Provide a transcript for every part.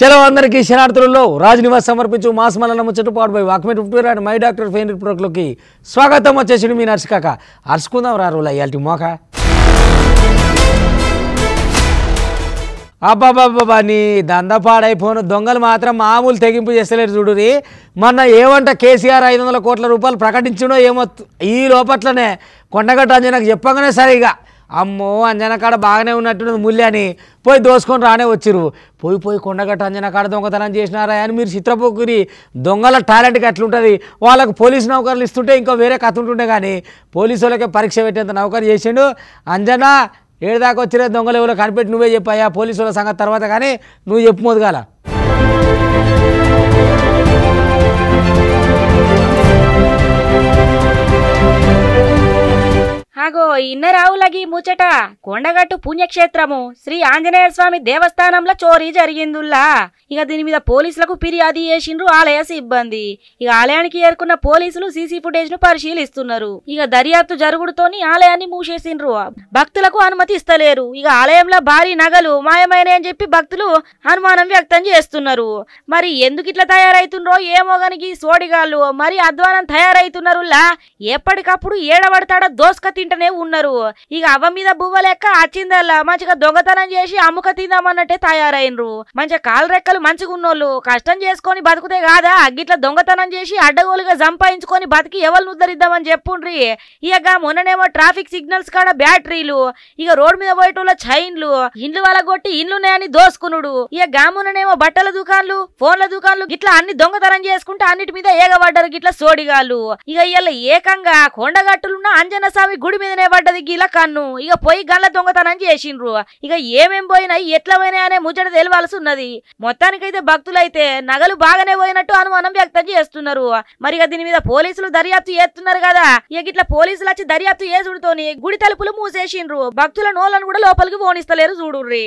చలో అందరికీ శరణార్థులలో రాజనివాస్ సమర్పించు మాస్ మల్లన్న ముచ్చట పాడు by Walkmate footwear and my doctor fine ప్రోడక్ట్లోకి స్వాగతం. వచ్చేసి మీ నర్సు కాక అరుచుకుందాం రా రోజులు అయ్యాల్టి మోక అబ్బాబాబా నీ దందపాడైపోను దొంగలు మాత్రం మామూలు తెగింపు చేస్తలేరు చూడురి. మొన్న ఏమంట కేసీఆర్ 500 కోట్ల రూపాయలు ప్రకటించడో ఏమో ఈ లోపట్లనే కొండగట్ట అంజనకు చెప్పగానే సరిగా అమ్మో అంజన కాడ బాగానే ఉన్నట్టున్నది మూల్యాన్ని పోయి దోసుకొని రానే వచ్చిర్రు. పోయి కొండగట్ట అంజన కాడ దొంగతనం చేసినారా అని మీరు చిత్రపోకురి. దొంగల టాలెంట్కి ఎట్లుంటుంది. వాళ్ళకు పోలీసు నౌకర్లు ఇస్తుంటే ఇంకా వేరే కథ ఉంటుండే కానీ పోలీసు వాళ్ళకే పరీక్ష పెట్టేంత నౌకరు చేసిండు. అంజనా ఏడాదాకా వచ్చిన దొంగలు ఎవరో కనిపెట్టి నువ్వే చెప్పాయా పోలీసు వాళ్ళ సంగతి తర్వాత కానీ నువ్వు చెప్పు మొదగాల. అగో ఇన్నరావులగి ముచ్చట కొండగట్టు పుణ్యక్షేత్రము శ్రీ ఆంజనేయ స్వామి దేవస్థానంలో చోరీ జరిగిందుల్లా. ఇక దీని మీద పోలీసులకు ఫిర్యాదు చేసిండ్రు ఆలయ సిబ్బంది. ఇక ఆలయానికి ఏర్కొన్న పోలీసులు సీసీ ఫుటేజ్ ను పరిశీలిస్తున్నారు. ఇక దర్యాప్తు జరుగుడుతోని ఆలయాన్ని మూసేసిండ్రు. భక్తులకు అనుమతి ఇస్తలేరు. ఇక ఆలయంలో భారీ నగలు మాయమైనాయని చెప్పి భక్తులు అనుమానం వ్యక్తం చేస్తున్నారు. మరి ఎందుకు ఇట్లా తయారైతుండ్రో ఏమో గనికి సోడిగాళ్ళు మరి అధ్వానం తయారైతున్నారులా. ఎప్పటికప్పుడు ఏడబడతాడ దోసుక తింటనే ఉన్నారు. ఇక అవ్వ మీద బువ్వ లెక్క అచ్చిందల్లా మంచిగా దొంగతనం చేసి అమ్ముక తిందామన్నట్టే తయారైనరు. మంచిగా కాలు రెక్కలు మంచిగా ఉన్నోళ్ళు కష్టం చేసుకొని బతుకుతే కాదా గిట్లా దొంగతనం చేసి అడ్డగోలుగా సంపాదించుకొని బతికి ఎవరిని ఉద్ధరిద్దామని చెప్పుండ్రి. ఇక మొన్ననేమో ట్రాఫిక్ సిగ్నల్స్ కాడ బ్యాటరీలు, ఇక రోడ్ మీద పోయేటోళ్ళ చైన్లు, ఇండ్లు వలగొట్టి ఇండ్లున్నాయని దోసుకునుడు. ఇక గాముననేమో బట్టల దుకాన్లు, ఫోన్ల దుకాన్లు గిట్లా అన్ని దొంగతనం చేసుకుంటే అన్నిటి మీద ఏగబడ్డారు గిట్లా సోడిగాళ్ళు. ఇక ఇలా ఏకంగా కొండగట్టులున్న అంజన స్వామి గుడి మీదనే పడ్డది గీల కన్ను. ఇక పోయి గల్ల దొంగతనం చేసిండ్రు. ఇక ఏమేం పోయినాయి ఎట్లా పోయినాయి అనే ముచ్చట తెలియాల్సి ఉన్నది. మొత్తానికైతే భక్తులైతే నగలు బాగానే పోయినట్టు అనుమానం వ్యక్తం చేస్తున్నారు. మరి ఇక దీని మీద పోలీసులు దర్యాప్తు చేస్తున్నారు కదా. ఇక ఇట్లా పోలీసులు వచ్చి దర్యాప్తు చేసుడుతోని గుడి తలుపులు మూసేసిండ్రు. భక్తుల నోళ్ళను కూడా లోపలికి పోనిస్తలేరు చూడుర్రి.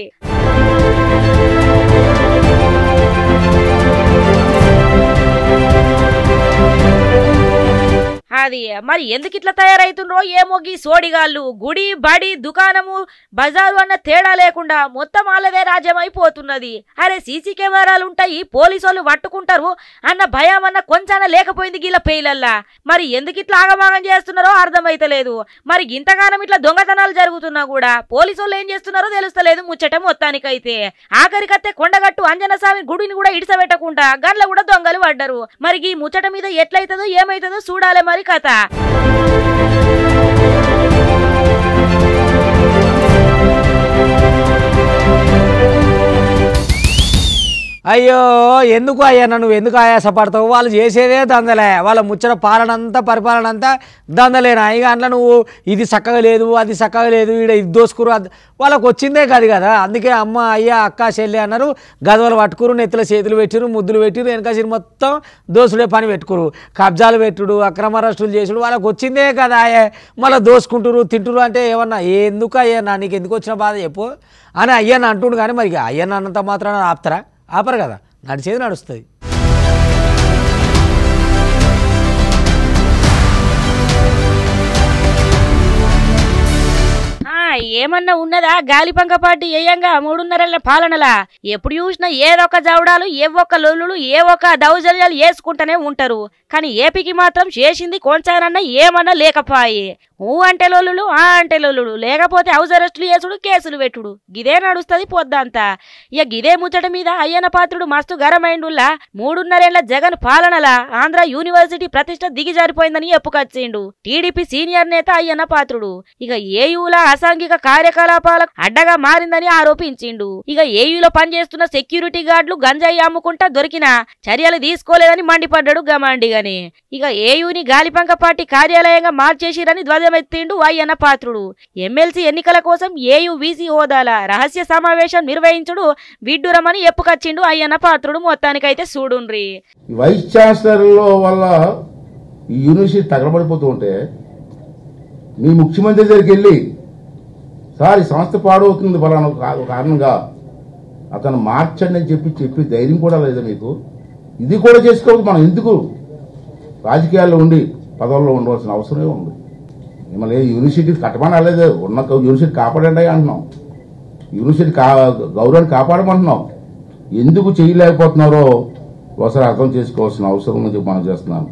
అది మరి ఎందుకు ఇట్లా తయారైతుండ్రో ఏమో గీ సోడిగాళ్ళు. గుడి బడి దుకాణము బజారు అన్న తేడా లేకుండా మొత్తం వాళ్ళదే రాజ్యం అయిపోతున్నది. అరే సీసీ కెమెరాలు ఉంటాయి పోలీసు వాళ్ళు పట్టుకుంటారు అన్న భయం అన్న కొంచెం లేకపోయింది గీల పేయిలల్లా. మరి ఎందుకు ఇట్లా ఆగమాగం చేస్తున్నారో అర్థమైతలేదు. మరి ఇంతగానం ఇట్లా దొంగతనాలు జరుగుతున్నా కూడా పోలీసు వాళ్ళు ఏం చేస్తున్నారో తెలుస్తలేదు ముచ్చట. మొత్తానికైతే ఆఖరికత్తే కొండగట్టు అంజన స్వామి గుడిని కూడా ఇడిసబెట్టకుండా గండ్ల కూడా దొంగలు పడ్డారు. మరి ఈ ముచ్చట మీద ఎట్లయితుందో ఏమైతుందో చూడాలి మరి కథ. అయ్యో ఎందుకు అయ్యా నువ్వు ఎందుకు ఆయాసపడతావు. వాళ్ళు చేసేదే దందలే. వాళ్ళ ముచ్చట పాలనంతా పరిపాలన అంతా దందలేనా. ఇక అందులో నువ్వు ఇది చక్కగా లేదు అది చక్కగా లేదు ఈడ ఇది దోసుకురు వాళ్ళకు వచ్చిందే కాదు కదా. అందుకే అమ్మ అయ్య అక్క చెల్లి అన్నారు. గదవలు పట్టుకురు నెత్తుల చేతులు పెట్టిరు ముద్దులు పెట్టిరు వెనకాసిరు మొత్తం దోసుడే పని పెట్టుకురు. కబ్జాలు పెట్టుడు అక్రమ అరెస్టులు చేసుడు వాళ్ళకు వచ్చిందే కదా. మళ్ళీ దోసుకుంటురు తింటురు అంటే ఏమన్నా ఎందుకు అయ్యా నీకు ఎందుకు వచ్చిన బాధ చెప్పు అని అయ్యన్న అంటుండు. కానీ మరి అయ్యన్న అన్నంత మాత్రాన ఆపుతారా? ఆపరు కదా. నడిచేది నడుస్తుంది. ఏమన్నా ఉన్నదా గాలిపంక పార్టీ ఏయంగా 3.5 పాలనలా ఎప్పుడు చూసినా ఏదొక్క జవడాలు ఏవొక్క లొల్లులు ఏ ఒక్క దౌర్జన్యాలు వేసుకుంటూనే ఉంటారు. కానీ ఏపీకి మాత్రం చేసింది కొంచెమన్నా ఏమన్నా లేకపాయే. అంటే లొల్లులు ఆ అంటే లొల్లుడు లేకపోతే హౌస్ అరెస్టులు చేసుడు కేసులు పెట్టుడు గిదే నడుస్తుంది పొద్దంతా. ఇక గిదే ముచ్చట మీద అయ్యన్న పాత్రుడు మస్తు గరమైండుల్లా. 3.5 జగన్ పాలనలా ఆంధ్ర యూనివర్సిటీ ప్రతిష్ట దిగిజారిపోయిందని చెప్పుకొచ్చిండు టీడీపీ సీనియర్ నేత అయ్యన్న పాత్రుడు. ఇక ఏయూల అసాంఘిక కార్యకలాపాలకు అడ్డగా మారిందని ఆరోపించిండు. ఇక ఏయూలో పనిచేస్తున్న సెక్యూరిటీ గార్డులు గంజాయి అమ్ముకుంటా దొరికినా చర్యలు తీసుకోలేదని మండిపడ్డాడు గమాండిగాని. ఇక ఏయూని గాలిపంక పార్టీ కార్యాలయంగా మార్చేసిరని ధ్వజమెత్తిండు అయ్యన్న పాత్రుడు. ఎమ్మెల్సీ ఎన్నికల కోసం ఏయూ వీసీ హోదాల రహస్య సమావేశం నిర్వహించుడు విడ్డూరమని ఎప్పుకొచ్చిండు అయ్యన్న పాత్రుడు. మొత్తానికైతే చూడుండ్రి. వైస్ ఛాన్సలర్ వల్ల యూనివర్సిటీ తగలబడిపోతూ ఉంటే మీ ముఖ్యమంత్రి దగ్గరికి వెళ్ళి సార్ ఈ సంస్థ పాడవుతుంది ఫలానా కారణంగా అతను మార్చండి అని చెప్పి ధైర్యం కూడా లేదా మీకు? ఇది కూడా చేసుకోవద్దు. మనం ఎందుకు రాజకీయాల్లో ఉండి పదవుల్లో ఉండవలసిన అవసరమే ఉంది. మిమ్మల్ని యూనివర్సిటీ కట్టమని అనలేదు. ఉన్న యూనివర్సిటీ కాపాడండి అంటున్నాం. యూనివర్సిటీ గౌరవాన్ని కాపాడమంటున్నాం. ఎందుకు చేయలేకపోతున్నారో ఒకసారి అర్థం చేసుకోవాల్సిన అవసరం ఉంది మనం చేస్తున్నాం.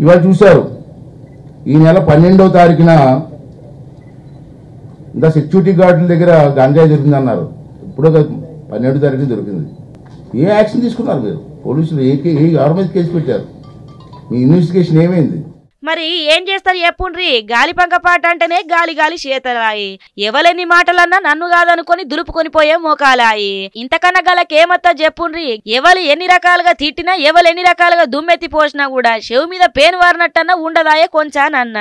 ఇవాళ చూశారు, ఈ నెల 12వ తారీఖున ఇంకా సెక్యూరిటీ గార్డుల దగ్గర గంజాయి దొరికిందన్నారు. ఇప్పుడు 12వ తారీఖున దొరికింది. ఏ యాక్షన్ తీసుకున్నారు మీరు? పోలీసులు ఎవరి మీద కేసు పెట్టారు? మీ ఇన్వెస్టిగేషన్ ఏమైంది? మరి ఏం చేస్తారు చెప్పుండ్రి? గాలిపంక పాట అంటేనే గాలి గాలి చేతలాయి. ఎవలెన్ని మాటలన్నా నన్ను కాదనుకొని దులుపుకొని పోయే మోకాలాయి. ఇంతకన్నా గలకేమత్తా చెప్పుండ్రి? ఎవరు ఎన్ని రకాలుగా తిట్టినా, ఎవరు ఎన్ని రకాలుగా దుమ్మెత్తి పోసినా కూడా చెవు మీద పేను వారినట్టన్నా ఉండదాయే కొంచానన్న.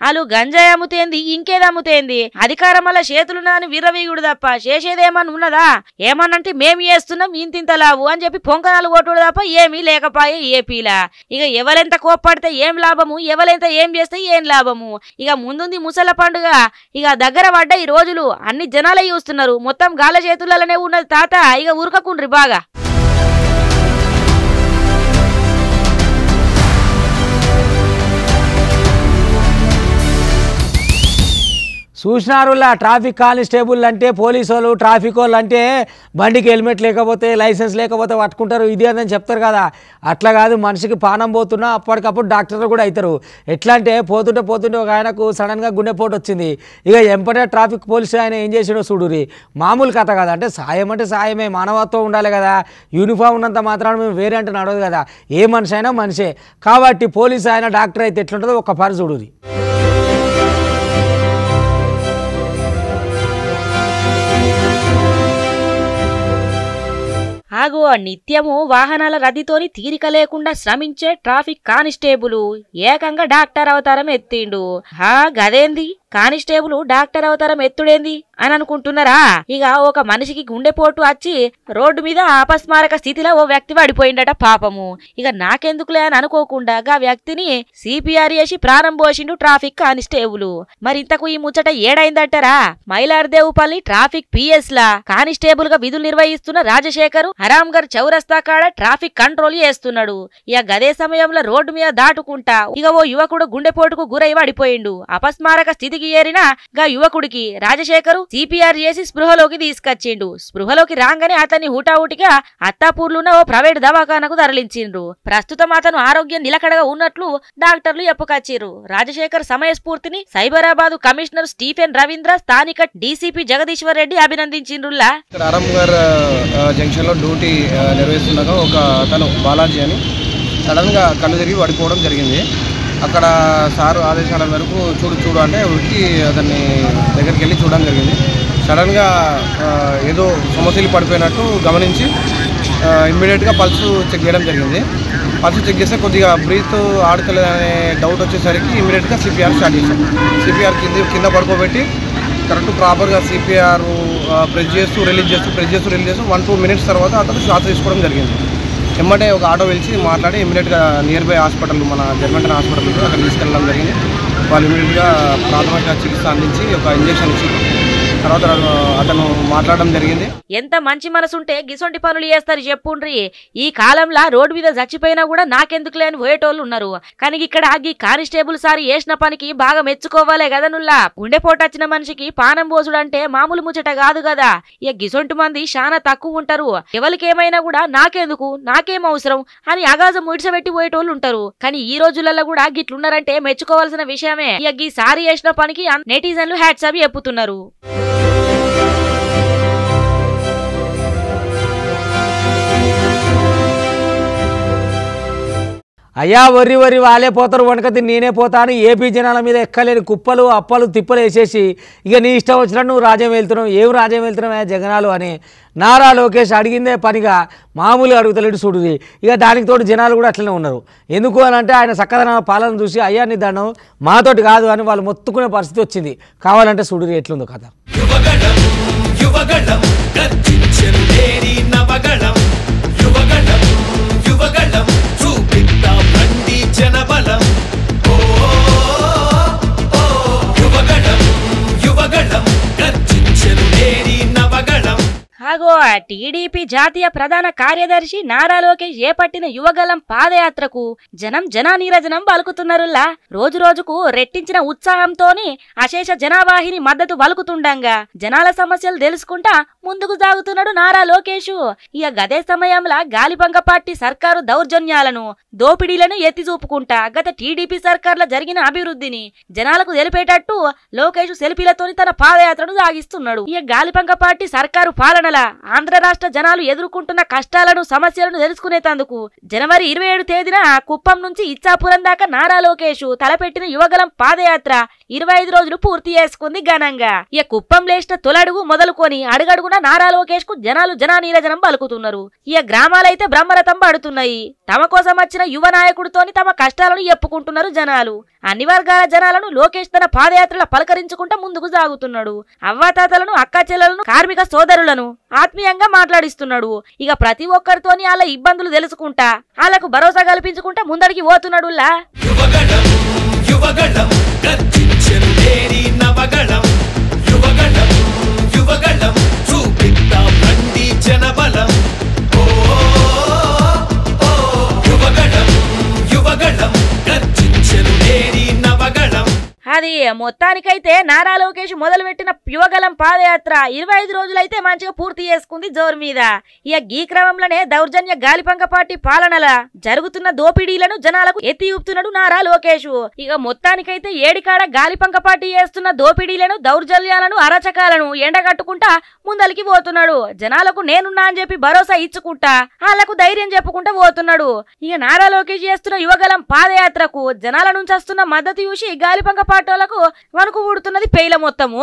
వాళ్ళు గంజాయి అమ్ముతేంది, ఇంకేది అమ్ముతేంది? అధికారం వల్ల చేతులు నాని విర్రవీగుడు తప్ప చేసేదేమన్నా ఉన్నదా? ఏమన్నంటే మేము చేస్తున్నాం ఇంతింతలావు అని చెప్పి పొంకనాలు కొట్టుడు తప్ప ఏమీ లేకపాయే ఏపీలా. ఇక ఎవరెంత కోప్పడితే ఏం లాభము, ఎవరెంత ఏం చేస్తే ఏం లాభము? ఇక ముందుంది ముసల పండుగ. ఇక దగ్గర పడ్డ ఈ రోజులు అన్ని జనాలే చూస్తున్నారు. మొత్తం గాల చేతులలోనే ఉన్నది తాత. ఇక ఊరకకుండ్రి బాగా. చూసినారులా ట్రాఫిక్ కానిస్టేబుల్ అంటే పోలీసు వాళ్ళు, ట్రాఫిక్ వాళ్ళు అంటే బండికి హెల్మెట్ లేకపోతే, లైసెన్స్ లేకపోతే పట్టుకుంటారు, ఇది అని చెప్తారు కదా. అట్లా కాదు, మనిషికి పానం పోతున్నా అప్పటికప్పుడు డాక్టర్లు కూడా అవుతారు. ఎట్లా అంటే పోతుంటే ఒక ఆయనకు సడన్గా గుండెపోటు వచ్చింది. ఇక ఎంపటే ట్రాఫిక్ పోలీసు ఆయన ఏం చేసినో చూడురి. మామూలు కథ కదా. అంటే సాయం అంటే సాయమే, మానవత్వం ఉండాలి కదా. యూనిఫామ్ ఉన్నంత మాత్రాన మేము వేరే అంటే నడవదు కదా. ఏ మనిషి అయినా మనిషే కాబట్టి పోలీసు ఆయన డాక్టర్ అయితే ఎట్లుంటుందో ఒక్కసారి చూడురి. ఆగో నిత్యము వాహనాల రద్దీతోని తీరిక లేకుండా శ్రమించే ట్రాఫిక్ కానిస్టేబుల్ ఏకంగా డాక్టర్ అవతారం ఎత్తిండు. గదేంది కానిస్టేబుల్ డాక్టర్ అవతారం ఎత్తుడేంది అని అనుకుంటున్నారా? ఇక ఒక మనిషికి గుండెపోటు వచ్చి రోడ్డు మీద అపస్మారక స్థితిలో ఓ వ్యక్తి పడిపోయిండట పాపము. ఇక నాకెందుకులే అని అనుకోకుండా గా వ్యక్తిని సిపిఆర్ చేసి ప్రాణం పోసిండు ట్రాఫిక్ కానిస్టేబుల్. మరి ఇంతకు ఈ ముచ్చట ఏడైందంటారా? మైలార్దేవుపల్లి ట్రాఫిక్ పిఎస్ లా కానిస్టేబుల్ గా విధులు నిర్వహిస్తున్న రాజశేఖర్ హరాంగర్ చౌరస్తా కాడ ట్రాఫిక్ కంట్రోల్ చేస్తున్నాడు. ఇక గదే సమయంలో రోడ్డు మీద దాటుకుంటా ఇక ఓ యువకుడు గుండెపోటుకు గురై పడిపోయిండు. అపస్మారక స్థితికి ఏరిన గా యువకుడికి రాజశేఖర్ సిపిఆర్ చేసి స్పృహలోకి తీసుకొచ్చిండు. స్పృహలోకి రాగానే అతన్ని హుటాహుటిగా అత్తాపూర్లున్న ఓ ప్రైవేట్ దవాఖానకు తరలించిండ్రు. ప్రస్తుతం అతను ఆరోగ్యం నిలకడగా ఉన్నట్లు డాక్టర్లు చెప్పుకొచ్చిర్రు. రాజశేఖర్ సమయస్ఫూర్తిని సైబరాబాద్ కమిషనర్ స్టీఫెన్ రవీంద్ర, స్థానిక డీసీపీ జగదీశ్వర్ రెడ్డి అభినందించిండ్రులా. జంక్షన్ లో డ్యూటీ నిర్వహిస్తుండగా ఒక అతను బాలాజీ అని సడన్ గా కళ్ళు తిరిగి పడిపోవడం జరిగింది. అక్కడ సారు ఆదేశాల మేరకు చూడు అంటే ఉరికి అతన్ని దగ్గరికి వెళ్ళి చూడడం జరిగింది. సడన్గా ఏదో సమస్యలు పడిపోయినట్టు గమనించి ఇమ్మీడియట్గా పల్స్ చెక్ చేయడం జరిగింది. పల్స్ చెక్ చేస్తే కొద్దిగా బ్రీత్ ఆడతలేదనే డౌట్ వచ్చేసరికి ఇమ్మీడియట్గా సిపిఆర్ స్టార్ట్ చేశాం. సిపిఆర్ కింద పడుకోబెట్టి కరెక్ట్ ప్రాపర్గా సిపిఆర్ ప్రెస్ చేస్తూ రిలీజ్ చేస్తూ 1-2 మినిట్స్ తర్వాత అతను శ్వాస తీసుకోవడం జరిగింది. ఎమ్మటే ఒక ఆటో పిలిచి మాట్లాడి ఇమీడియట్గా నియర్ బై హాస్పిటల్, మన జర్మెంటన్ హాస్పిటల్ అక్కడ తీసుకెళ్ళడం జరిగింది. వాళ్ళు ఇమీడియట్గా ప్రాథమిక చికిత్స అందించి ఒక ఇంజెక్షన్ ఇచ్చి తర్వాత అతను మాట్లాడడం జరిగింది. ఎంత మంచి మనసుంటే గిసొంటి పనులు చేస్తారు చెప్పుండ్రి. ఈ కాలంలో రోడ్డు మీద చచ్చిపోయినా కూడా నాకెందుకు లేని పోయేటోళ్ళు ఉన్నారు. కానీ ఇక్కడ ఈ కానిస్టేబుల్ సారి చేసిన పనికి బాగా మెచ్చుకోవాలే కదా. నుల్లా గుండెపోటు వచ్చిన మనిషికి పానం పోసుడు అంటే మామూలు ముచ్చట కాదు కదా. ఇక గిసొంటి మంది చాలా తక్కువ ఉంటారు. ఎవరికేమైనా కూడా నాకెందుకు, నాకేం అవసరం అని అగాజం ముడిసబెట్టి పోయేటోళ్ళు ఉంటారు. కానీ ఈ రోజులలో కూడా గిట్లున్నారంటే మెచ్చుకోవాల్సిన విషయమే. ఇక ఈ సారి చేసిన పనికి నెటిజన్లు హ్యాట్స్ అవి చెప్పుతున్నారు. అయ్యా వరి వాళ్ళే పోతారు, వనకతి నేనే పోతాను. ఏపీ జనాల మీద ఎక్కలేని కుప్పలు అప్పలు తిప్పలు వేసేసి ఇక నీ ఇష్టం వచ్చినట్టు నువ్వు రాజ్యం వెళ్తున్నావు. ఏం రాజ్యం వెళ్తున్నావా జగనాలు అని నారా లోకేష్ అడిగిందే పనిగా మామూలుగా అడుగుతలేడు చూడుది. ఇక దానికి తోడు జనాలు కూడా అట్లనే ఉన్నారు. ఎందుకు అని అంటే ఆయన చక్కదన పాలన చూసి అయ్యా నీ దండం మాతోటి కాదు అని వాళ్ళు మొత్తుకునే పరిస్థితి వచ్చింది. కావాలంటే చూడుది ఎట్లుందో కథ. ఆగో ఇగో టీడీపీ జాతీయ ప్రధాన కార్యదర్శి నారా లోకేష్ చేపట్టిన యువగలం పాదయాత్రకు జనానీరజనం పలుకుతున్నారులా. రోజు రోజుకు రెట్టించిన ఉత్సాహంతోని అశేష జనావాహిని మద్దతు పలుకుతుండగా జనాల సమస్యలు తెలుసుకుంటా ముందుకు సాగుతున్నాడు నారా లోకేష్. ఇక గదే సమయంలో గాలిబంక పార్టీ సర్కారు దౌర్జన్యాలను దోపిడీలను ఎత్తి చూపుకుంటా గత టీడీపీ సర్కార్ల జరిగిన అభివృద్ధిని జనాలకు తెలిపేటట్టు లోకేష్ సెల్ఫీలతోని తన పాదయాత్రను సాగిస్తున్నాడు. ఇక గాలిబంక పార్టీ సర్కారు పాలనల ఆంధ్ర రాష్ట్ర జనాలు ఎదుర్కొంటున్న కష్టాలను సమస్యలను తెలుసుకునేందుకు జనవరి 27 తేదీన కుప్పం నుంచి ఇచ్చాపురం దాకా నారా లోకేష్ తలపెట్టిన యువగలం పాదయాత్ర 25 రోజులు పూర్తి చేసుకుంది ఘనంగా. ఇక కుప్పం లేచిన తొలడుగు మొదలుకొని అడుగడుగున నారా లోకేష్ కు జనానీరజనం పలుకుతున్నారు. ఇక గ్రామాలైతే బ్రహ్మరథం పడుతున్నాయి. తమ కోసం వచ్చిన యువ నాయకుడితోని తమ కష్టాలను చెప్పుకుంటున్నారు జనాలు. అన్ని వర్గాల జనాలను లోకేష్ తన పాదయాత్రల పలకరించుకుంటా ముందుకు సాగుతున్నాడు. అవ్వాతాతలను, అక్కా చెల్లెలను, కార్మిక సోదరులను ఆత్మీయంగా మాట్లాడిస్తున్నాడు. ఇక ప్రతి ఒక్కరితోని వాళ్ళ ఇబ్బందులు తెలుసుకుంటా వాళ్ళకు భరోసా కల్పించుకుంటా ముందడికి పోతున్నాడు. అది మొత్తానికైతే నారా లోకేష్ మొదలుపెట్టిన యువగలం పాదయాత్ర 25 రోజులైతే మంచిగా పూర్తి చేసుకుంది జోరు మీద. ఇక ఈ క్రమంలోనే దౌర్జన్య గాలిబంక పార్టీ పాలనల జరుగుతున్న దోపిడీలను జనాలకు ఎత్తి ఊపుతున్నాడు నారా లోకేష్. ఇక మొత్తానికైతే ఏడికాడ గాలిబంక పార్టీ చేస్తున్న దోపిడీలను, దౌర్జన్యాలను, అరచకాలను ఎండగట్టుకుంటా ముందలికి పోతున్నాడు. జనాలకు నేనున్నా అని చెప్పి భరోసా ఇచ్చుకుంటా వాళ్లకు ధైర్యం చెప్పుకుంటా పోతున్నాడు. ఇక నారా లోకేష్ చేస్తున్న యువగలం పాదయాత్రకు జనాల నుంచి వస్తున్న మద్దతు చూసి గాలిబంక పార్టీ వణుకు పుడుతున్నది పేల మొత్తము.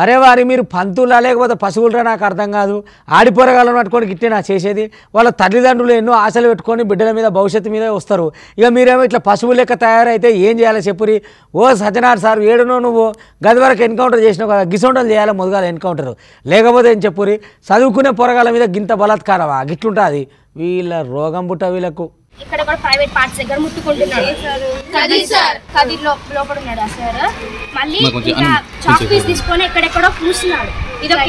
అరే వారి మీరు పంతులా లేకపోతే పశువులరా నాకు అర్థం కాదు. ఆడిపోరగాలను పట్టుకొని గిట్టే నా చేసేది. వాళ్ళ తల్లిదండ్రులు ఎన్నో ఆశలు పెట్టుకొని బిడ్డల మీద భవిష్యత్తు మీద వస్తారు. ఇక మీరేమో ఇట్లా పశువులు లెక్క తయారైతే ఏం చేయాలో చెప్పురి. ఓ సజ్జనార్ సార్ ఏడునో నువ్వు గది వరకు ఎన్కౌంటర్ చేసినావు కదా, గిసొంటలు చేయాలి మొదగాల ఎన్కౌంటర్. లేకపోతే ఏం చెప్పురి, చదువుకునే పొరగాల మీద గింత బలాత్కారమా గిట్లుంటుంది. వీళ్ళ రోగం పుట్ట వీళ్ళకు. ఇక్కడ కూడా ప్రైవేట్ పార్ట్స్ దగ్గర ముట్టుకుంటున్నాడు. కదిర్ లోపల ఉన్నాడు సార్. మళ్ళీ ఇంకా చాక్ పీస్ తీసుకొని ఎక్కడెక్కడో కూర్చున్నాడు. ఇదొక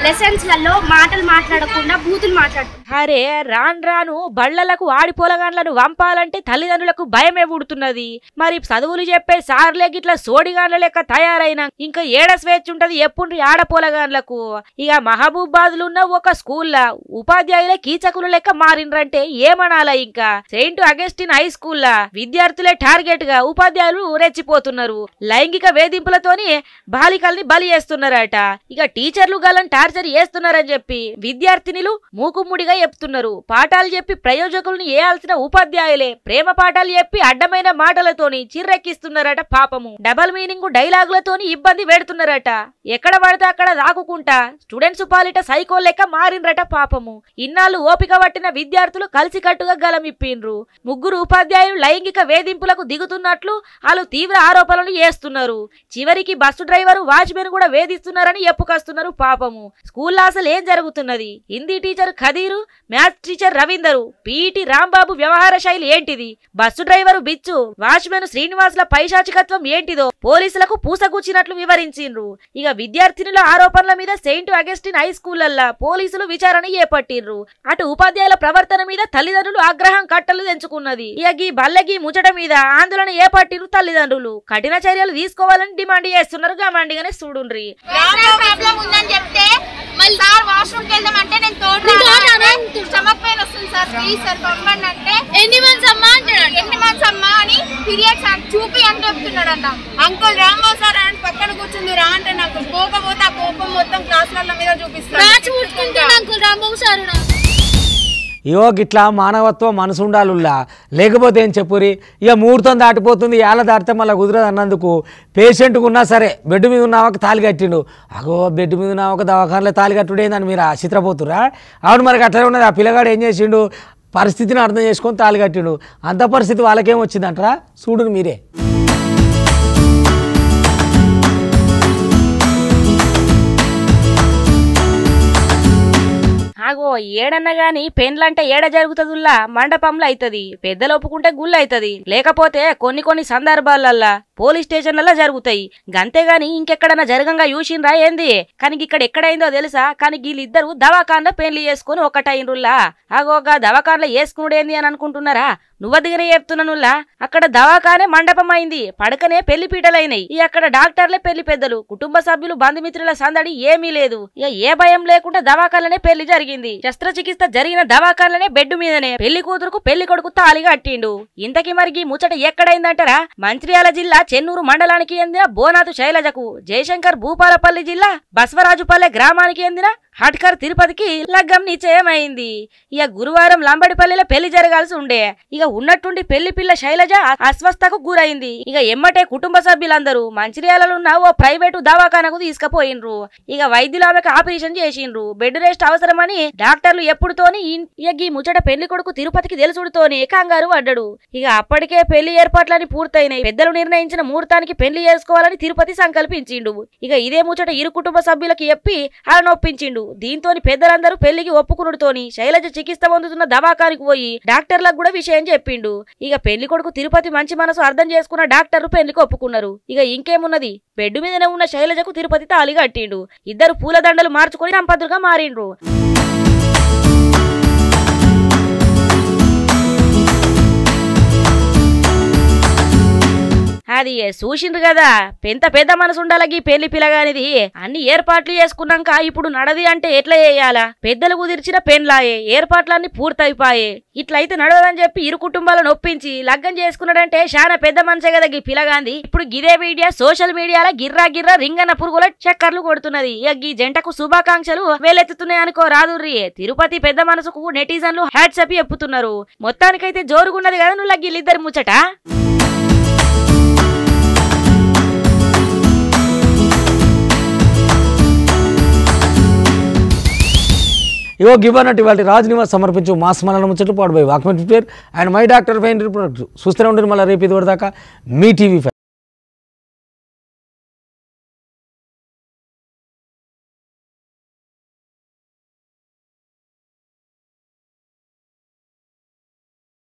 లెసన్స్ లలో మాటలు మాట్లాడకుండా బూతులు మాట్లాడుతున్నాడు. అరే రాను బళ్లకు ఆడిపోలగాన్లను వంపాలంటే తల్లిదండ్రులకు భయమే పుడుతున్నది. మరి చదువులు చెప్పే సార్లే గిట్లా సోడిగాన్ల లెక్క తయారైనా ఇంకా ఏడ స్వేచ్ఛ ఉంటది ఎప్పుడు ఆడపోలగాన్లకు. ఇక మహబూబాద్లో ఉన్న ఒక స్కూల్లో ఉపాధ్యాయులే కీచకులు లెక్క మారిండ్రంటే ఏమనాలా. ఇంకా సెయింట్ అగస్టిన్ హై స్కూల్లో విద్యార్థులే టార్గెట్ గా ఉపాధ్యాయులు రెచ్చిపోతున్నారు. లైంగిక వేధింపులతోని బాలికల్ని బలి చేస్తున్నారట. ఇక టీచర్లు గాలని టార్చర్ చేస్తున్నారని చెప్పి విద్యార్థినులు మూకుమ్ముడిగా చెప్తున్నారు. పాఠాలు చెప్పి ప్రయోజకులను ఏయాల్సిన ఉపాధ్యాయులే ప్రేమ పాఠాలు చెప్పి అడ్డమైన మాటలతోని చిర్రెక్కిస్తున్నారట. పాపము డబల్ మీనింగ్ డైలాగులతోని ఇబ్బంది పెడుతున్నారట. ఎక్కడ పడితే అక్కడ దాకుకుంటా స్టూడెంట్స్ పాలిట సైకో లెక్క మారినరట. పాపము ఇన్నాళ్ళు ఓపిక పట్టిన విద్యార్థులు కలిసికట్టుగా గలమిప్పిండ్రు. ముగ్గురు ఉపాధ్యాయులు లైంగిక వేధింపులకు దిగుతున్నట్లు వాళ్ళు తీవ్ర ఆరోపణలు చేస్తున్నారు. చివరికి బస్సు డ్రైవరు, వాచ్మెన్ కూడా వేధిస్తున్నారని చెప్పుకొస్తున్నారు. పాపము స్కూల్లో అసలు ఏం జరుగుతున్నది? Hindi teacher Khadeer, maths teacher Ravinder, PET Rambabu వ్యవహార శైలి ఏంటిది? బస్సు డ్రైవరు బిచ్చు, వాచ్మెన్ శ్రీనివాసుల పైశాచికత్వం ఏంటిదో పోలీసులకు పూసగుచ్చినట్లు వివరించిండ్రు. ఇక విద్యార్థినుల ఆరోపణల మీద సెయింట్ అగస్టిన్ హై స్కూళ్లల్లా పోలీసులు విచారణ చేపట్టిండ్రు. అటు ఉపాధ్యాయుల ప్రవర్తన మీద తల్లిదండ్రులు ఆగ్రహం కట్టలు తెంచుకున్నది. ఇక ఈ బల్లెగి ముచ్చట మీద ఆందోళన చేపట్టిండ్రు తల్లిదండ్రులు. కఠిన చర్యలు తీసుకోవాలని డిమాండ్ చేస్తున్నారు. గమండిగానే చూడుండ్రి. ఎన్ని మంత్స్ అమ్మా అని పీరియడ్స్ చూపి అని చెప్తున్నాడంట. అంకుల్ రాంబాబు సార్ అని పక్కన కూర్చుంది రా అంటే నాకు పోకపోతే ఆ కోపం మొత్తం క్లాసుల మీద చూపిస్తాను. అంకుల్ రాంబాబు సార్ ఇయో గిట్లా మానవత్వం మనసు ఉండాలుల్లా. లేకపోతే ఏం చెప్పురి. ఇక ముహూర్తం దాటిపోతుంది, ఏళ్ళ దాటితే మళ్ళీ కుదరదు అన్నందుకు పేషెంట్కు ఉన్నా సరే బెడ్ మీద ఉన్నాక తాలి కట్టిండు. అగో బెడ్ మీద ఉన్న ఒక దవాఖానలో తాలి కట్టుడేందని మీరు చిత్రపోతురా? అవును మరి అట్లనే ఉన్నది. ఆ పిల్లగాడు ఏం చేసిండు, పరిస్థితిని అర్థం చేసుకొని తాలి కట్టిండు. అంత పరిస్థితి వాళ్ళకేం వచ్చిందంటారా? చూడు మీరే. ఆగో ఏడన్నా గాని పెండ్లంటే ఏడ జరుగుతుందిలా మండపంలో అయితది, పెద్దలు ఒప్పుకుంటే గుళ్ళు అయితది, లేకపోతే కొన్ని సందర్భాలల్లా పోలీస్ స్టేషన్లలో జరుగుతాయి. గంతేగాని ఇంకెక్కడన్నా జరగంగా చూసిండ్రా ఏంది? కానీ ఇక్కడ ఎక్కడైందో తెలుసా? కానీ వీళ్ళిద్దరు దవాఖాన్లో పెళ్లి చేసుకుని ఒకటైనరులా. ఆగోగా దవాఖాన్లో వేసుకునుడేంది అని అనుకుంటున్నారా? నువ్వదిగానే చెప్తున్నానులా. అక్కడ దవాఖానే మండపం అయింది, పడకనే పెళ్లి పీటలైనాయి. అక్కడ డాక్టర్లే పెళ్లి పెద్దలు, కుటుంబ సభ్యులు, బంధుమిత్రుల సందడి ఏమీ లేదు. ఏ భయం లేకుండా దవాఖాన్లనే పెళ్లి జరిగింది. శస్త్రచికిత్స జరిగిన దవాఖాన్లనే బెడ్ మీదనే పెళ్లి కూతురుకు పెళ్లి కొడుకు తాళిగా అట్టిండు. ఇంతకి మరికి ముచ్చట ఎక్కడైందంటారా? మంచిర్యాల జిల్లా చెన్నూరు మండలానికి చెందిన బోనాతు శైలజకు జయశంకర్ భూపాలపల్లి జిల్లా బస్వరాజుపల్లె గ్రామానికి చెందిన హట్కర్ తిరుపతికి లగ్గం నిశ్చయమైంది. గురువారం లంబడిపల్లిలో పెళ్లి జరగాల్సి ఉండే. ఉన్నట్టుండి పెళ్లి పిల్ల శైలజ అస్వస్థకు గురైంది. ఎమ్మటే కుటుంబ సభ్యులందరూ మంచిర్యాలలో ఉన్న ఓ ప్రైవేటు దవాఖానకు తీసుకుపోయిండ్రు. వైద్యులు ఆమెకు ఆపరేషన్ చేసిండ్రు. బెడ్ రెస్ట్ అవసరమని డాక్టర్లు ఎప్పుడుతోని ఈ ముచ్చట పెళ్లి కొడుకు తిరుపతికి తెలుసుడుతోని కంగారు పడ్డాడు. అప్పటికే పెళ్లి ఏర్పాట్లని పూర్తయినాయి. పెద్దలు నిర్ణయించిన ముహూర్తానికి పెళ్లి చేసుకోవాలని తిరుపతి సంకల్పించిండు. ఇదే ముచ్చట ఇరు కుటుంబ సభ్యులకు చెప్పి ఆయన ఒప్పించిండు. దీంతోని పెద్దలందరూ పెళ్లికి ఒప్పుకునుడుతోని శైలజ చికిత్స పొందుతున్న దవాఖానికి పోయి డాక్టర్లకు కూడా విషయం చెప్పిండు. పెళ్లి కొడుకు తిరుపతి మంచి మనసు అర్థం చేసుకున్న డాక్టర్లు పెళ్లికి ఒప్పుకున్నారు. ఇంకేమున్నది, బెడ్ మీదనే ఉన్న శైలజకు తిరుపతి తాళి కట్టిండు. ఇద్దరు పూలదండలు మార్చుకొని దంపతులుగా మారిండ్రు. అది చూసిండ్రు కదా, పెద్ద మనసు ఉండాలకి పెళ్లి పిల్లగానిది. అన్ని ఏర్పాట్లు చేసుకున్నాక ఇప్పుడు నడది అంటే ఎట్లా చేయాలా? పెద్దలు కుదిర్చిన పెండ్లాయే, ఏర్పాట్లన్నీ పూర్తయిపోయే. ఇట్లయితే నడవదని చెప్పి ఇరు కుటుంబాలను ఒప్పించి లగ్గం చేసుకున్నాడంటే చాలా పెద్ద మనసే కదా ఈ పిల్లగాంది. ఇప్పుడు గిదే వీడియో సోషల్ మీడియాలో గిర్రా రింగన్న పురుగుల చక్కర్లు కొడుతున్నది. ఈ జంటకు శుభాకాంక్షలు వేలెత్తుతున్నాయి అనుకో రాదుర్రి. తిరుపతి పెద్ద మనసుకు నెటిజన్లు హ్యాట్సప్ చెప్పుతున్నారు. మొత్తానికైతే జోరుగున్నది కదా నువ్వు వీళ్ళిద్దరి ముచ్చట. గివన్నట్టు ఇవాళ రాజ్నివాస్ సమర్పించు మాస్ మనల ముచ్చట్లు పాడుబోయి వాక్మెన్ ప్రిపేర్ and my doctor fine products చూస్తూనే ఉంటుంది. మళ్ళీ రేపు ఇది వరదాకా మీ టీవీ5.